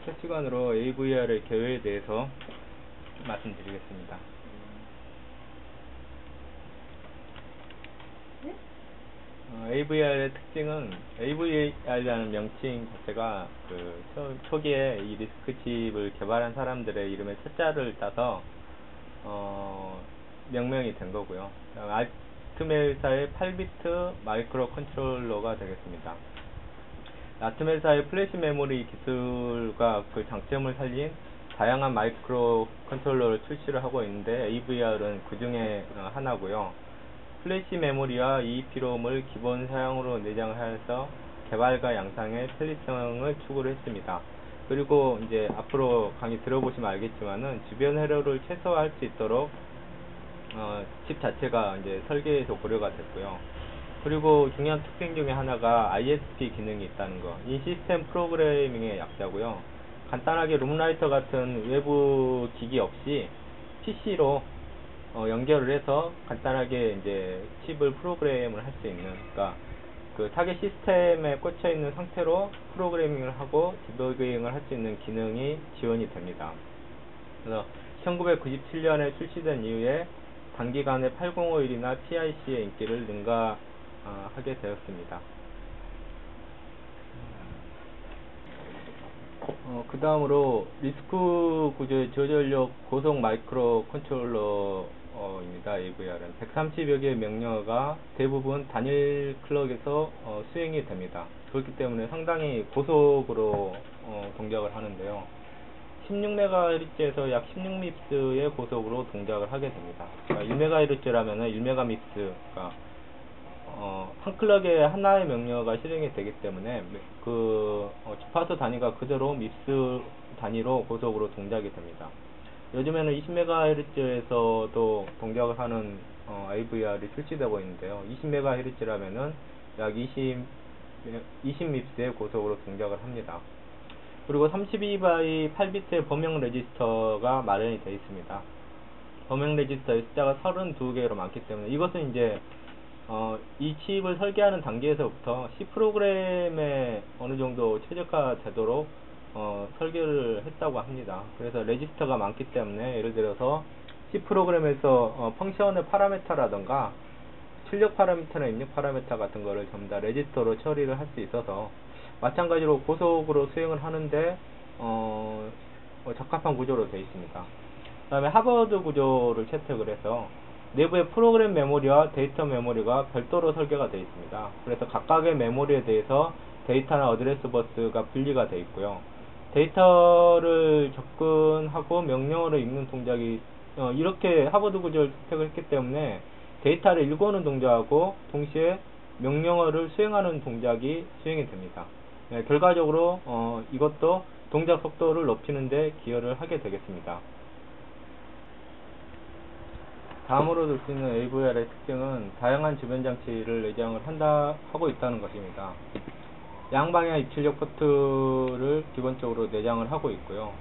첫 시간으로 AVR의 개요에 대해서 말씀드리겠습니다. AVR의 특징은 AVR이라는 명칭 자체가 초기에 이 리스크칩을 개발한 사람들의 이름의 첫자를 따서 명명이 된 거고요. 아트멜사의 8비트 마이크로 컨트롤러가 되겠습니다. 아트멜사의 플래시 메모리 기술과 그 장점을 살린 다양한 마이크로 컨트롤러를 출시를 하고 있는데 AVR은 그 중에 하나고요. 플래시 메모리와 EEPROM을 기본 사양으로 내장하여서 개발과 양상의 편리성을 추구를 했습니다. 그리고 이제 앞으로 강의 들어보시면 알겠지만은 주변 회로를 최소화할 수 있도록 칩 자체가 이제 설계에서 고려가 됐고요. 그리고 중요한 특징 중에 하나가 ISP 기능이 있다는 거. 이 시스템 프로그래밍의 약자고요. 간단하게 룸라이터 같은 외부 기기 없이 PC로 연결을 해서 간단하게 이제 칩을 프로그램을 할 수 있는, 그러니까 그 타겟 시스템에 꽂혀 있는 상태로 프로그래밍을 하고 디버깅을 할 수 있는 기능이 지원이 됩니다. 그래서 1997년에 출시된 이후에 단기간에 8051이나 PIC의 인기를 능가하게 되었습니다. 그 다음으로 리스크 구조의 저전력 고속 마이크로 컨트롤러입니다. AVR은 130여 개의 명령어가 대부분 단일 클럭에서 수행이 됩니다. 그렇기 때문에 상당히 고속으로 동작을 하는데요. 16MHz에서 약 16밉스의 고속으로 동작을 하게 됩니다. 그러니까 1MHz라면 1MMs, 한 클럭에 하나의 명령어가 실행이 되기 때문에 주파수 단위가 그대로 밉스 단위로 고속으로 동작이 됩니다. 요즘에는 20MHz에서도 동작을 하는 AVR이 출시되고 있는데요. 20MHz라면은 약 20밉스의 고속으로 동작을 합니다. 그리고 32by 8비트의 범용 레지스터가 마련이 되어 있습니다. 범용 레지스터의 숫자가 32개로 많기 때문에 이것은 이제 이 칩을 설계하는 단계에서부터 C 프로그램에 어느 정도 최적화되도록 설계를 했다고 합니다. 그래서 레지스터가 많기 때문에 예를 들어서 C 프로그램에서 펑션의 파라미터라던가 출력 파라미터나 입력 파라미터 같은 거를 전부 다 레지스터로 처리를 할 수 있어서 마찬가지로 고속으로 수행을 하는데 적합한 구조로 되어 있습니다. 그 다음에 하버드 구조를 채택을 해서 내부의 프로그램 메모리와 데이터 메모리가 별도로 설계가 되어 있습니다. 그래서 각각의 메모리에 대해서 데이터나 어드레스 버스가 분리가 되어 있고요. 데이터를 접근하고 명령어를 읽는 동작이 이렇게 하버드 구조를 채택을 했기 때문에 데이터를 읽어오는 동작하고 동시에 명령어를 수행하는 동작이 수행이 됩니다. 결과적으로 이것도 동작 속도를 높이는 데 기여를 하게 되겠습니다. 다음으로 들 수 있는 AVR의 특징은 다양한 주변 장치를 내장을 하고 있다는 것입니다. 양방향 입출력 포트를 기본적으로 내장을 하고 있고요.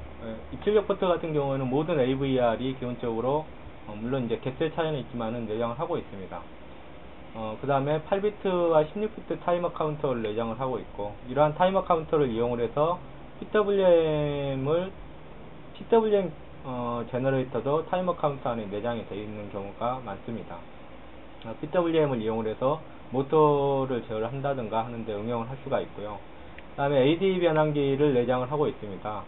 입출력 포트 같은 경우에는 모든 AVR이 기본적으로 물론 이제 개수의 차이는 있지만은 내장을 하고 있습니다. 그 다음에 8비트와 16비트 타이머 카운터를 내장을 하고 있고, 이러한 타이머 카운터를 이용을 해서 PWM 제너레이터도 타이머 카운터 안에 내장이 되어 있는 경우가 많습니다. PWM을 이용을 해서 모터를 제어를 한다든가 하는데 응용을 할 수가 있고요. 그 다음에 AD 변환기를 내장을 하고 있습니다.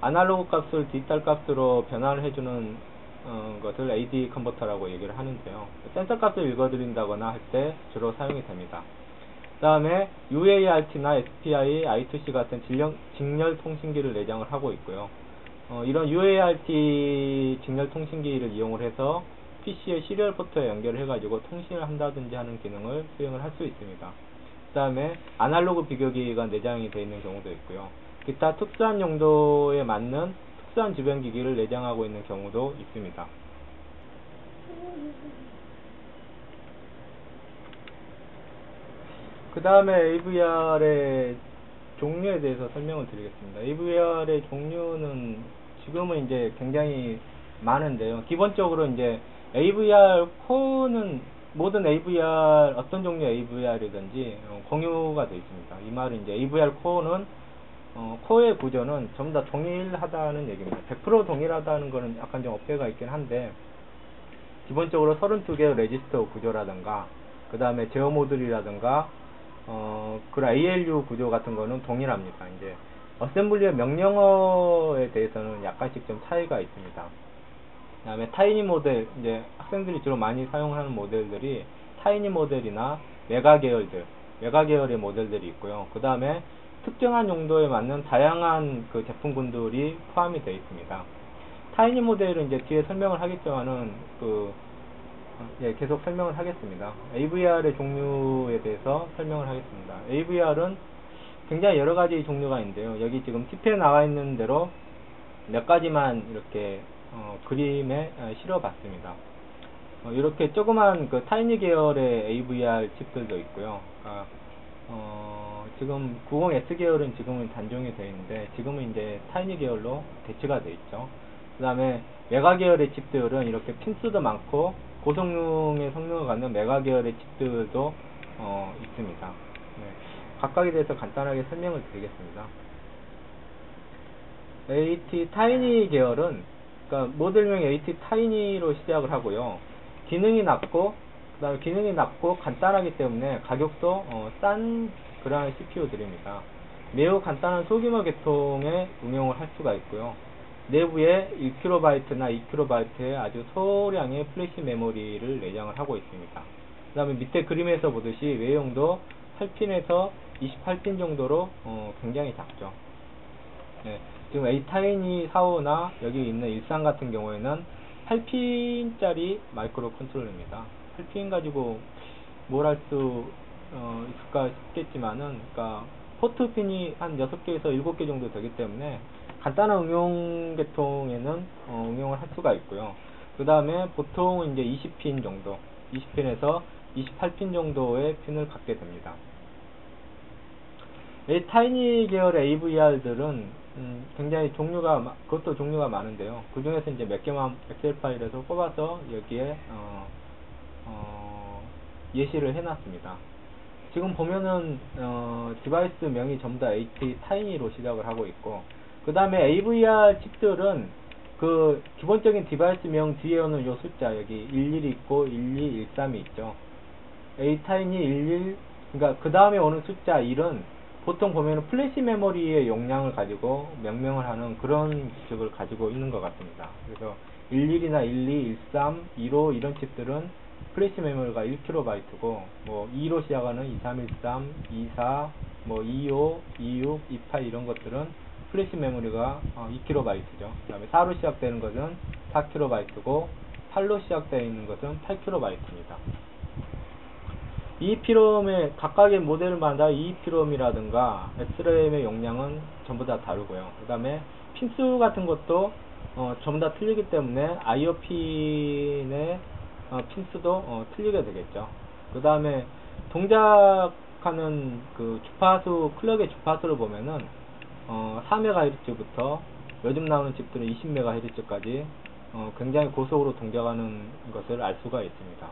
아날로그 값을 디지털 값으로 변환을 해주는 것을 AD 컨버터라고 얘기를 하는데요. 센서 값을 읽어드린다거나 할 때 주로 사용이 됩니다. 그 다음에 UART나 SPI, I2C 같은 직렬 통신기를 내장을 하고 있고요. 이런 UART 직렬 통신기를 이용을 해서 PC의 시리얼 포트에 연결을 해가지고 통신을 한다든지 하는 기능을 수행을 할 수 있습니다. 그 다음에 아날로그 비교기가 내장이 되어 있는 경우도 있고요. 기타 특수한 용도에 맞는 특수한 주변 기기를 내장하고 있는 경우도 있습니다. 그 다음에 AVR의 종류에 대해서 설명을 드리겠습니다. AVR의 종류는 지금은 이제 굉장히 많은데요. 기본적으로 이제 AVR 코어는 모든 어떤 종류의 AVR이든지 공유가 되어 있습니다. 이 말은 이제 AVR 코어는 코어의 구조는 전부 다 동일하다는 얘기입니다. 100% 동일하다는 거는 약간 좀 어폐가 있긴 한데, 기본적으로 32개의 레지스터 구조라든가, 그 다음에 제어 모듈이라든가, 그런 ALU 구조 같은 거는 동일합니다. 이제, 어셈블리의 명령어에 대해서는 약간씩 좀 차이가 있습니다. 그 다음에 타이니 모델, 이제 학생들이 주로 많이 사용하는 모델들이 타이니 모델이나 메가 계열의 모델들이 있고요. 그 다음에 특정한 용도에 맞는 다양한 그 제품군들이 포함이 되어 있습니다. 타이니 모델은 이제 뒤에 설명을 하겠지만은 계속 설명을 하겠습니다. AVR의 종류에 대해서 설명을 하겠습니다. AVR은 굉장히 여러 가지 종류가 있는데요. 여기 지금 TP에 나와 있는 대로 몇 가지만 이렇게 그림에 실어봤습니다. 이렇게 조그만 그 타이니 계열의 AVR 칩들도 있고요. 지금 90S 계열은 지금은 단종이 되어 있는데, 지금은 이제 타이니 계열로 대치가 되어 있죠. 그 다음에 메가 계열의 칩들은 이렇게 핀수도 많고 고성능의 성능을 갖는 메가 계열의 칩들도 있습니다. 네. 각각에 대해서 간단하게 설명을 드리겠습니다. AT 타이니 계열은, 그러니까 모델명 AT 타이니로 시작을 하고요. 기능이 낮고 간단하기 때문에 가격도 싼 그러한 CPU들입니다. 매우 간단한 소규모 계통에 응용을 할 수가 있고요. 내부에 1KB나 2KB의 아주 소량의 플래시 메모리를 내장을 하고 있습니다. 그 다음에 밑에 그림에서 보듯이 외형도 8핀에서 28핀 정도로 굉장히 작죠. 네, 지금 A타이니 4호나 여기 있는 일산 같은 경우에는 8핀짜리 마이크로 컨트롤러입니다. 8핀 가지고 뭘 할 수 있을까 싶겠지만은, 그러니까 포트 핀이 한 6개에서 7개 정도 되기 때문에 간단한 응용 계통에는 응용을 할 수가 있고요. 그 다음에 보통 이제 20핀 정도, 20핀에서 28핀 정도의 핀을 갖게 됩니다. 이 타이니 계열의 AVR들은 굉장히 그것도 종류가 많은데요. 그 중에서 이제 몇 개만 엑셀 파일에서 뽑아서 여기에 예시를 해놨습니다. 지금 보면은 디바이스 명이 전부 다 AT 타이니로 시작을 하고 있고, 그 다음에 AVR 칩들은 그 기본적인 디바이스 명 뒤에 오는 요 숫자, 여기 11이 있고 12, 13이 있죠. A 타이니 11, 그러니까 그 다음에 오는 숫자 1은 보통 보면은 플래시 메모리의 용량을 가지고 명명을 하는 그런 규칙을 가지고 있는 것 같습니다. 그래서 11이나 12, 13, 15 이런 칩들은 플래시 메모리가 1KB고, 뭐 2로 시작하는 2313, 24, 뭐 25, 26, 28 이런 것들은 플래시 메모리가 2KB죠. 그 다음에 4로 시작되는 것은 4KB고, 8로 시작되어 있는 것은 8KB입니다. EEPROM의 각각의 모델마다 EEPROM이라든가 SRAM의 용량은 전부 다 다르고요. 그 다음에 핀수 같은 것도 전부 다 틀리기 때문에 IO핀의 핀수도 틀리게 되겠죠. 그 다음에 동작하는 그 주파수, 클럭의 주파수를 보면은 4MHz부터 요즘 나오는 칩들은 20MHz까지 굉장히 고속으로 동작하는 것을 알 수가 있습니다.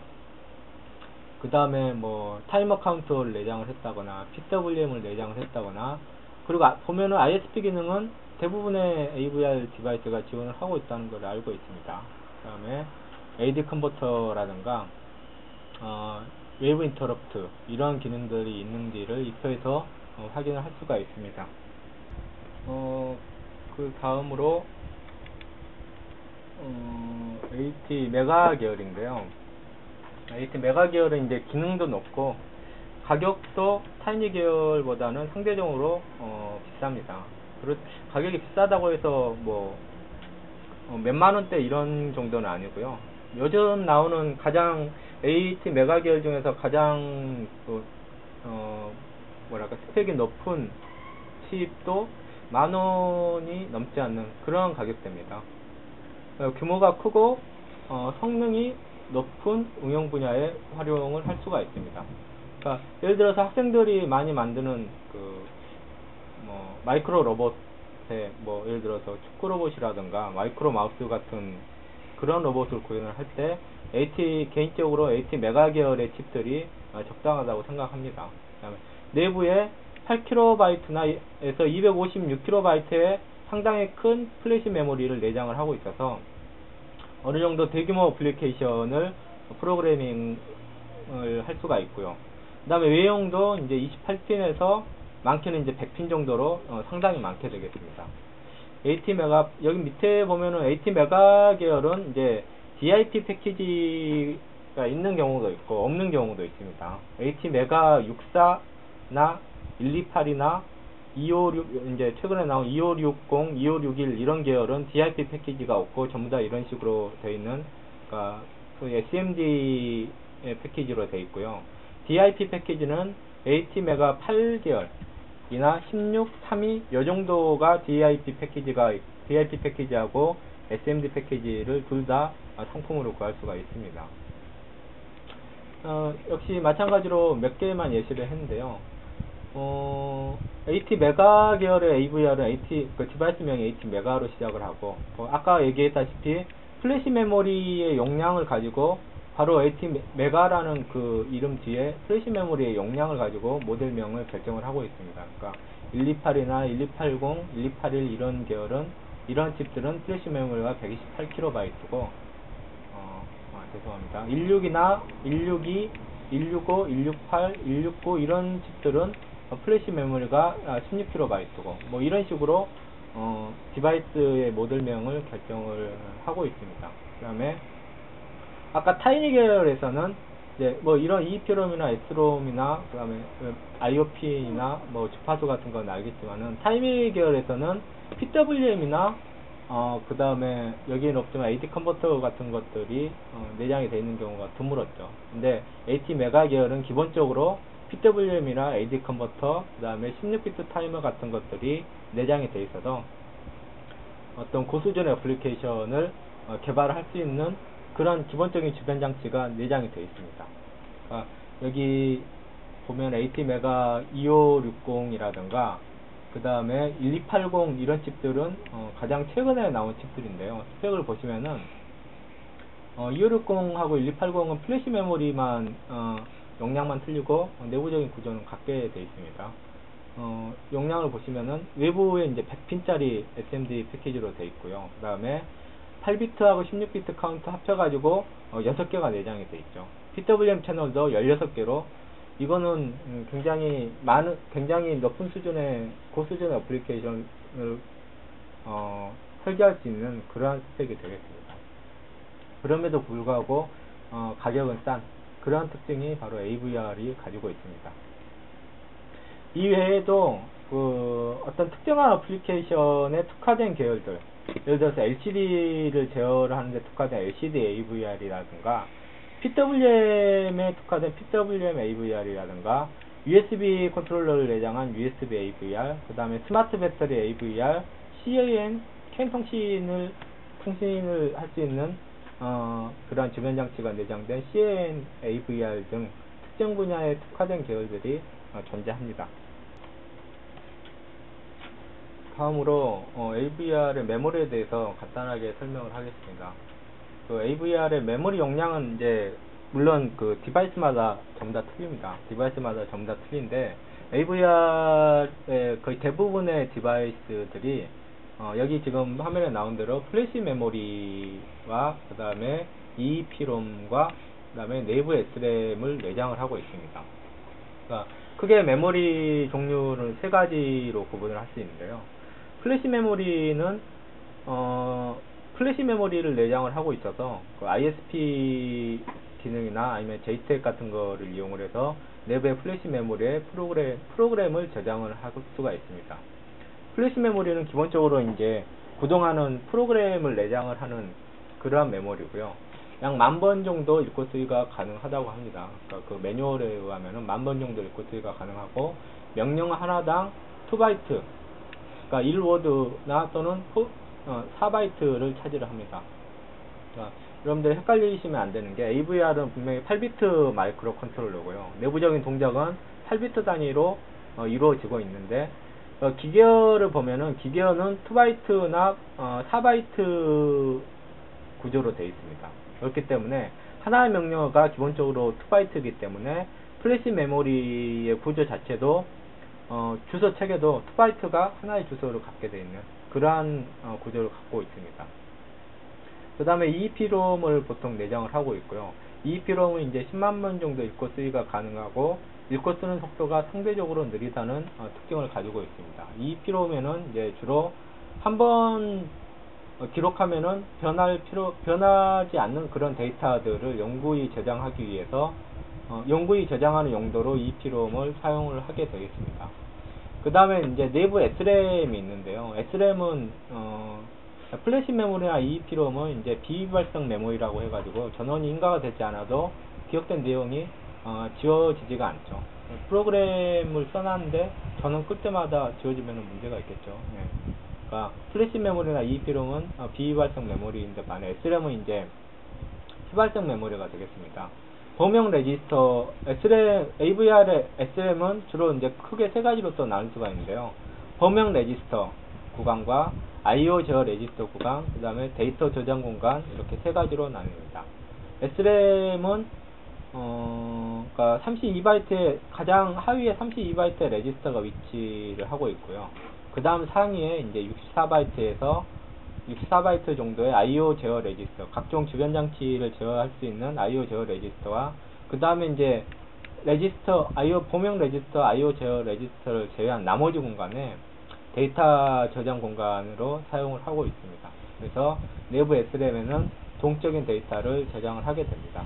그 다음에 뭐 타이머 카운터를 내장을 했다거나 PWM을 내장을 했다거나, 그리고 보면은 ISP 기능은 대부분의 AVR 디바이스가 지원을 하고 있다는 걸 알고 있습니다. 그 다음에 AD 컨버터라든가 웨이브 인터럽트 이런 기능들이 있는지를 입혀서 확인을 할 수가 있습니다. 그 다음으로 AT 메가 계열인데요. AT 메가 계열은 이제 기능도 높고 가격도 타이니 계열보다는 상대적으로 비쌉니다. 가격이 비싸다고 해서 뭐 몇만 원대 이런 정도는 아니고요. 요즘 나오는 가장 AT 메가 계열 중에서 가장 스펙이 높은 칩도 10,000원이 넘지 않는 그런 가격대입니다. 규모가 크고 성능이 높은 응용 분야에 활용을 할 수가 있습니다. 그러니까 예를 들어서 학생들이 많이 만드는 마이크로 로봇에 예를 들어서 축구 로봇이라든가 마이크로 마우스 같은 그런 로봇을 구현을 할 때 개인적으로 AT 메가 계열의 칩들이 적당하다고 생각합니다. 그다음에 내부에 128KB나 에서 256KB의 상당히 큰 플래시 메모리를 내장을 하고 있어서 어느 정도 대규모 어플리케이션을 프로그래밍을 할 수가 있고요. 그 다음에 외형도 이제 28핀에서 많게는 이제 100핀 정도로 상당히 많게 되겠습니다. AT메가, 여기 밑에 보면은 AT메가 계열은 이제 DIP 패키지가 있는 경우도 있고 없는 경우도 있습니다. AT메가 64나 128이나 256, 이제 최근에 나온 2560, 2561 이런 계열은 DIP 패키지가 없고 전부 다 이런 식으로 되어 있는, 그러니까 SMD 패키지로 되어 있고요. DIP 패키지는 AT메가 8계열 이나 16, 32, 요 정도가 DIP 패키지하고 SMD 패키지를 둘 다 상품으로 구할 수가 있습니다. 역시 마찬가지로 몇 개만 예시를 했는데요. AT메가 계열의 AVR은 디바이스명이 AT메가로 시작을 하고, 아까 얘기했다시피 플래시 메모리의 용량을 가지고 바로 AT메가라는 그 이름 뒤에 플래시 메모리의 용량을 가지고 모델명을 결정을 하고 있습니다. 그러니까 128이나 1280, 1281 이런 계열은, 이런 칩들은 플래시 메모리가 128KB고, 죄송합니다. 16이나 162, 165, 168, 169 이런 칩들은 플래시 메모리가 16KB고, 뭐 이런 식으로 디바이스의 모델명을 결정을 하고 있습니다. 그 다음에 아까 타이니 계열에서는 이제 뭐 이런 EEPROM이나 SROM이나 그 다음에 IOP나 뭐 주파수 같은 건 알겠지만은 타이니 계열에서는 PWM이나 그 다음에 여기에는 없지만 AD 컨버터 같은 것들이 내장이 되어 있는 경우가 드물었죠. 근데 AT메가 계열은 기본적으로 PWM이나 AD 컨버터, 그 다음에 16비트 타이머 같은 것들이 내장이 되어 있어서 어떤 고수준의 애플리케이션을 개발할 수 있는 그런 기본적인 주변 장치가 내장이 되어 있습니다. 여기 보면 AT메가 2560이라든가 그 다음에 1280 이런 칩들은 가장 최근에 나온 칩들인데요. 스펙을 보시면은 2560하고 1280은 플래시 메모리만 용량만 틀리고 내부적인 구조는 같게 되어 있습니다. 용량을 보시면은 외부에 이제 100핀짜리 SMD 패키지로 되어 있고요. 그 다음에 8비트하고 16비트 카운트 합쳐가지고 6개가 내장이 되어 있죠. PWM 채널도 16개로, 이거는 굉장히 높은 수준의 고수준의 어플리케이션을 설계할 수 있는 그러한 스펙이 되겠습니다. 그럼에도 불구하고 가격은 싼 그러한 특징이 바로 AVR이 가지고 있습니다. 이 외에도 어떤 특정한 어플리케이션에 특화된 계열들, 예를 들어서 LCD를 제어를 하는데 특화된 LCD AVR이라든가 PWM에 특화된 PWM AVR이라든가 USB 컨트롤러를 내장한 USB AVR, 그 다음에 스마트 배터리 AVR, CAN, CAN 통신을 할 수 있는 그러한 주변 장치가 내장된 CAN AVR 등 특정 분야에 특화된 계열들이 존재합니다. 다음으로 AVR의 메모리에 대해서 간단하게 설명을 하겠습니다. AVR의 메모리 용량은 이제 물론 그 디바이스마다 전부 다 틀립니다. 디바이스마다 전부 다 틀린데 AVR의 거의 대부분의 디바이스들이 여기 지금 화면에 나온 대로 플래시 메모리와 그 다음에 EEPROM과 그 다음에 내부 SRAM을 내장을 하고 있습니다. 그러니까 크게 메모리 종류를 세 가지로 구분을 할 수 있는데요. 플래시 메모리는 플래시 메모리를 내장을 하고 있어서 그 ISP 기능이나 아니면 JTAG 같은 거를 이용을 해서 내부의 플래시 메모리에 프로그램을 저장을 할 수가 있습니다. 플래시 메모리는 기본적으로 이제 구동하는 프로그램을 내장을 하는 그러한 메모리고요. 약 10,000번 정도 읽고 쓰기가 가능하다고 합니다. 그러니까 그 매뉴얼에 의하면 10,000번 정도 읽고 쓰기가 가능하고, 명령 하나당 2바이트, 그러니까 1워드나 또는 4바이트를 차지를 합니다. 그러니까 여러분들 헷갈리시면 안 되는 게 AVR은 분명히 8비트 마이크로 컨트롤러고요. 내부적인 동작은 8비트 단위로 이루어지고 있는데, 기계어를 보면은 기계어는 2바이트나 4바이트 구조로 되어 있습니다. 그렇기 때문에 하나의 명령어가 기본적으로 2바이트이기 때문에 플래시 메모리의 구조 자체도 주소 체계도 2바이트가 하나의 주소를 갖게 되어 있는 그러한 구조를 갖고 있습니다. 그 다음에 EEPROM을 보통 내장을 하고 있고요. EEPROM은 이제 10만 번 정도 읽고 쓰기가 가능하고 읽고 쓰는 속도가 상대적으로 느리다는 특징을 가지고 있습니다. EEPROM에는 이제 주로 한번 기록하면은 변하지 않는 그런 데이터들을 영구히 저장하기 위해서 영구히 저장하는 용도로 EEPROM을 사용을 하게 되겠습니다. 그 다음에 이제 내부 SRAM이 있는데요. SRAM은 플래시 메모리나 EEPROM은 이제 비발성 메모리라고 해가지고 전원이 인가가 되지 않아도 기억된 내용이 지워지지가 않죠. 프로그램을 써놨는데 전원 끌 때마다 지워지면 문제가 있겠죠. 예. 그러니까 플래시 메모리나 EEPROM은 비발성 메모리인데 반해 SRAM은 이제 비발성 메모리가 되겠습니다. 범용 레지스터 AVR의 SRAM은 주로 이제 크게 세 가지로 또 나눌 수가 있는데요. 범용 레지스터 구간과 IO 제어 레지스터 구간, 그 다음에 데이터 저장 공간, 이렇게 세 가지로 나뉩니다. SRAM은 그러니까 32바이트의 가장 하위에 32바이트의 레지스터가 위치를 하고 있고요. 그 다음 상위에 이제 64바이트에서 64바이트 정도의 IO 제어 레지스터, 각종 주변 장치를 제어할 수 있는 IO 제어 레지스터와 그 다음에 이제 레지스터, 범용 레지스터, IO 제어 레지스터를 제외한 나머지 공간에 데이터 저장 공간으로 사용을 하고 있습니다. 그래서 내부 SRAM에는 동적인 데이터를 저장을 하게 됩니다.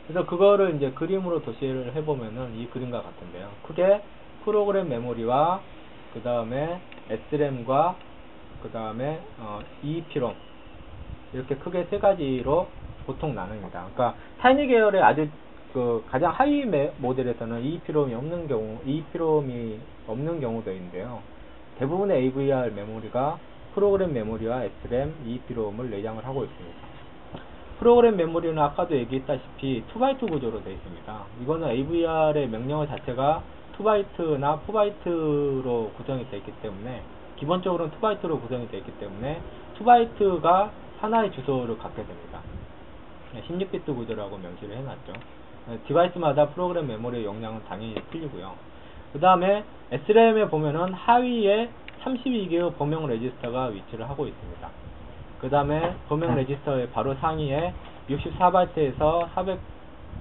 그래서 그거를 이제 그림으로 도시를 해보면은 이 그림과 같은데요. 크게 프로그램 메모리와 그 다음에 SRAM과 그 다음에 EEPROM 이렇게 크게 세 가지로 보통 나눕니다. 그러니까 타이니 계열의 아주 가장 하위 모델에서는 EEPROM이 없는 경우도 있는데요. 대부분의 AVR 메모리가 프로그램 메모리와 SRAM, EEPROM을 내장을 하고 있습니다. 프로그램 메모리는 아까도 얘기했다시피 2바이트 구조로 되어 있습니다. 이거는 AVR의 명령어 자체가 2바이트나 4바이트로 구성이 되어 있기 때문에 기본적으로는 2바이트로 구성이 되어 있기 때문에 2바이트가 하나의 주소를 갖게 됩니다. 16비트 구조라고 명시를 해놨죠. 디바이스마다 프로그램 메모리의 용량은 당연히 틀리고요. 그 다음에 SRAM에 보면은 하위에 32개의 범용 레지스터가 위치를 하고 있습니다. 그 다음에 범용 레지스터의 바로 상위에 64바이트에서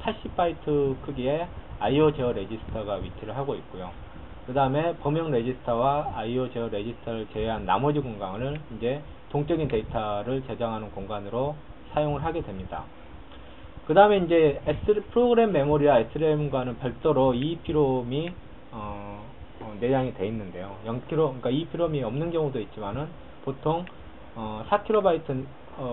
480바이트 크기의 IO 제어 레지스터가 위치를 하고 있고요. 그 다음에 범용 레지스터와 IO 제어 레지스터를 제외한 나머지 공간을 이제 동적인 데이터를 저장하는 공간으로 사용을 하게 됩니다. 그 다음에 이제 프로그램 메모리와 SRAM과는 별도로 EEPROM이 내장이 되어 있는데요. 0kB, 그러니까 EEPROM이 없는 경우도 있지만은 보통 4KB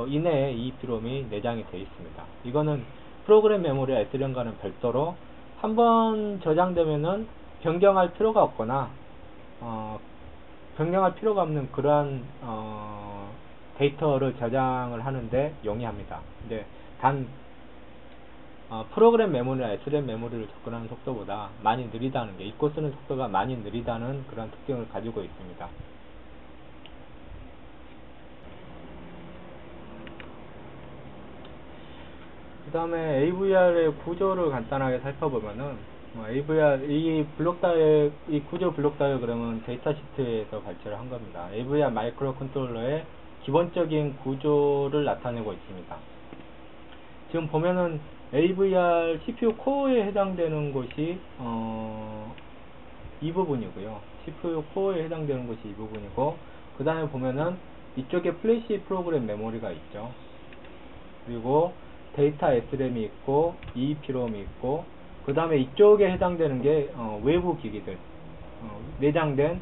이내에 EEPROM이 내장이 되어 있습니다. 이거는 프로그램 메모리와 SRAM과는 별도로 한번 저장되면은 변경할 필요가 없거나 변경할 필요가 없는 그러한 데이터를 저장을 하는데 용이합니다. 근데 단 프로그램 메모리나 SRAM 메모리를 접근하는 속도보다 많이 느리다는 게, 읽고 쓰는 속도가 많이 느리다는 그런 특징을 가지고 있습니다. 그 다음에 AVR의 구조를 간단하게 살펴보면은 AVR 이 구조 블록 다이어그램은 데이터 시트에서 발표를 한 겁니다. AVR 마이크로 컨트롤러의 기본적인 구조를 나타내고 있습니다. 지금 보면은 AVR CPU 코어에 해당되는 것이 이 부분이고요. CPU 코어에 해당되는 것이 이 부분이고, 그 다음에 보면은 이쪽에 플래시 프로그램 메모리가 있죠. 그리고 데이터 SRAM이 있고 EEPROM이 있고, 그 다음에 이쪽에 해당되는 게 외부 기기들, 내장된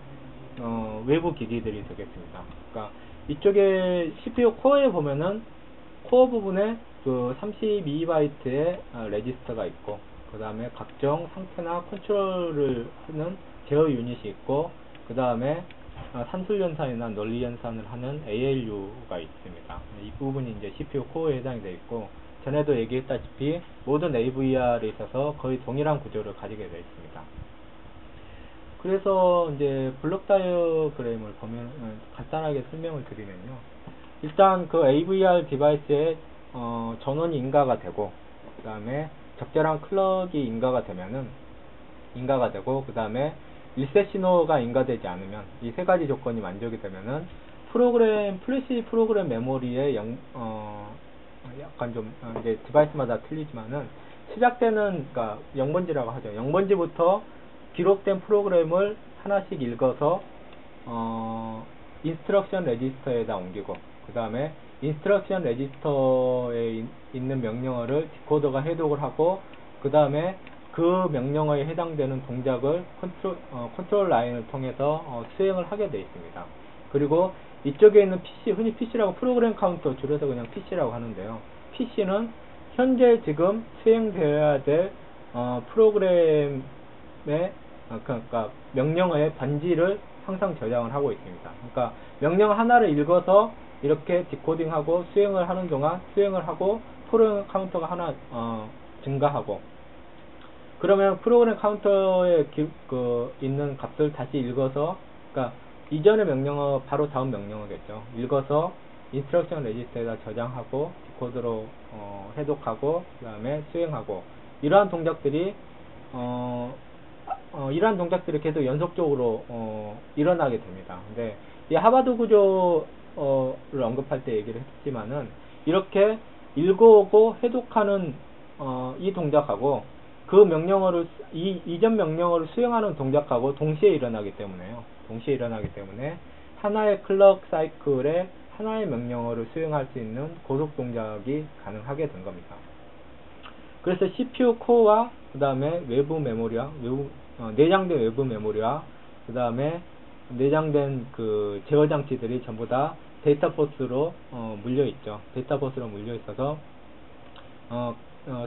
외부 기기들이 되겠습니다. 그러니까 이쪽에 CPU 코어에 보면은 코어 부분에 그 32바이트의 레지스터가 있고, 그 다음에 각종 상태나 컨트롤을 하는 제어 유닛이 있고, 그 다음에 산술 연산이나 논리 연산을 하는 ALU가 있습니다. 이 부분이 이제 CPU 코어에 해당이 되어 있고, 전에도 얘기했다시피 모든 AVR에 있어서 거의 동일한 구조를 가지게 되어 있습니다. 그래서 이제 블록 다이어그램을 보면 간단하게 설명을 드리면요. 일단 그 AVR 디바이스에 전원이 인가가 되고, 그 다음에 적절한 클럭이 인가가 되면은 인가가 되고, 그 다음에 일세 신호가 인가되지 않으면, 이 세 가지 조건이 만족이 되면은 플래시 프로그램 메모리의 약간 좀 이제 디바이스마다 틀리지만은 시작되는, 그러니까 0번지라고 하죠. 0번지부터 기록된 프로그램을 하나씩 읽어서 인스트럭션 레지스터에다 옮기고, 그 다음에 인스트럭션 레지스터에 있는 명령어를 디코더가 해독을 하고, 그 다음에 그 명령어에 해당되는 동작을 컨트롤 라인을 통해서 수행을 하게 되어 있습니다. 그리고 이쪽에 있는 PC, 흔히 PC라고 프로그램 카운터, 줄여서 그냥 PC라고 하는데요. PC는 현재 지금 수행되어야 될 프로그램의 그러니까 명령어의 반지를 항상 저장을 하고 있습니다. 그러니까 명령 하나를 읽어서 이렇게 디코딩하고 수행을 하는 동안 수행을 하고 프로그램 카운터가 하나 증가하고, 그러면 프로그램 카운터에 있는 값을 다시 읽어서, 그러니까 이전의 명령어 바로 다음 명령어겠죠. 읽어서 인스트럭션 레지스터에다 저장하고 디코드로 해독하고 그 다음에 수행하고, 이러한 동작들이 계속 연속적으로 일어나게 됩니다. 근데 이 하바드 구조를 언급할 때 얘기를 했지만은, 이렇게 읽어오고 해독하는 이 동작하고 그 명령어를 이전 명령어를 수행하는 동작하고 동시에 일어나기 때문에요. 동시에 일어나기 때문에 하나의 클럭 사이클에 하나의 명령어를 수행할 수 있는 고속 동작이 가능하게 된 겁니다. 그래서 CPU 코어와 그 다음에 외부 메모리와 내장된 외부 메모리와 그 다음에 내장된 그 제어 장치들이 전부 다 데이터 버스로 물려 있죠. 데이터 버스로 물려 있어서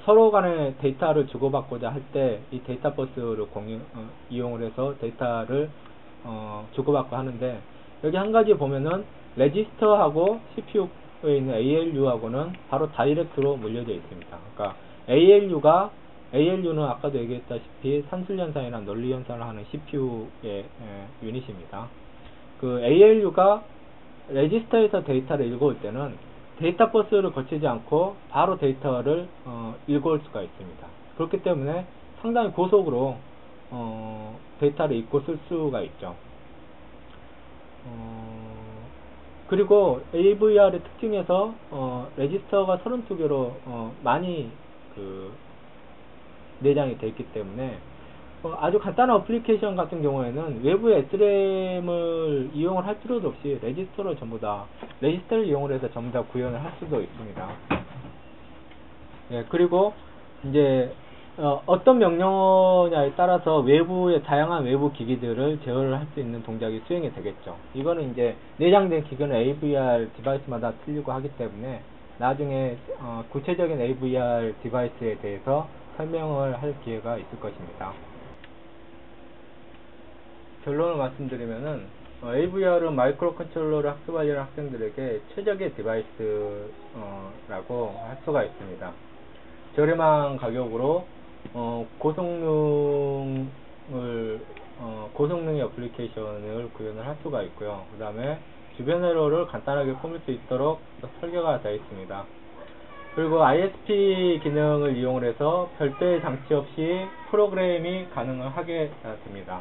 서로 간에 데이터를 주고받고자 할 때 이 데이터 버스를 이용을 해서 데이터를 주고받고 하는데, 여기 한 가지 보면은 레지스터하고 CPU에 있는 ALU하고는 바로 다이렉트로 물려져 있습니다. 그러니까 ALU는 아까도 얘기했다시피 산술연산이나 논리연산을 하는 CPU의 유닛입니다. 그 ALU가 레지스터에서 데이터를 읽어올 때는 데이터 버스를 거치지 않고 바로 데이터를 읽어올 수가 있습니다. 그렇기 때문에 상당히 고속으로 데이터를 읽고 쓸 수가 있죠. 그리고 AVR의 특징에서 레지스터가 32개로 많이 내장이 되어 있기 때문에 아주 간단한 어플리케이션 같은 경우에는 외부의 SRAM을 이용을 할 필요도 없이 레지스터를 이용을 해서 전부 다 구현을 할 수도 있습니다. 예, 그리고 이제 어떤 명령어냐에 따라서 외부의 다양한 외부 기기들을 제어를 할 수 있는 동작이 수행이 되겠죠. 이거는 이제 내장된 기기는 AVR 디바이스마다 틀리고 하기 때문에 나중에 구체적인 AVR 디바이스에 대해서 설명을 할 기회가 있을 것입니다. 결론을 말씀드리면은 AVR은 마이크로 컨트롤러를 학습하려는 학생들에게 최적의 디바이스라고 할 수가 있습니다. 저렴한 가격으로 고성능의 어플리케이션을 구현을 할 수가 있고요. 그 다음에 주변 에러를 간단하게 꾸밀 수 있도록 설계가 되어 있습니다. 그리고 ISP 기능을 이용을 해서 별도의 장치 없이 프로그램이 가능을 하게 됩니다.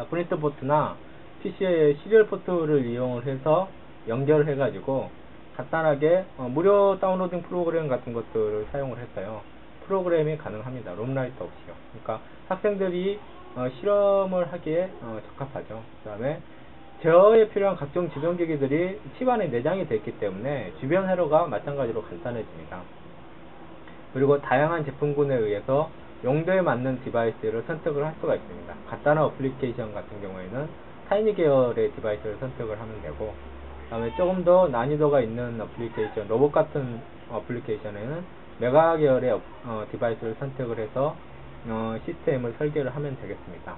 프린트 포트나 PC의 시리얼 포트를 이용을 해서 연결을 해가지고 간단하게 무료 다운로딩 프로그램 같은 것들을 사용을 했어요. 프로그램이 가능합니다. 롬라이터 없이요. 그러니까 학생들이 실험을 하기에 적합하죠. 그 다음에 제어에 필요한 각종 주변 기기들이 칩 안에 내장이 되어 있기 때문에 주변 회로가 마찬가지로 간단해집니다. 그리고 다양한 제품군에 의해서 용도에 맞는 디바이스를 선택을 할 수가 있습니다. 간단한 어플리케이션 같은 경우에는 타이니 계열의 디바이스를 선택을 하면 되고, 그 다음에 조금 더 난이도가 있는 어플리케이션, 로봇 같은 어플리케이션에는 메가 계열의 디바이스를 선택을 해서 시스템을 설계를 하면 되겠습니다.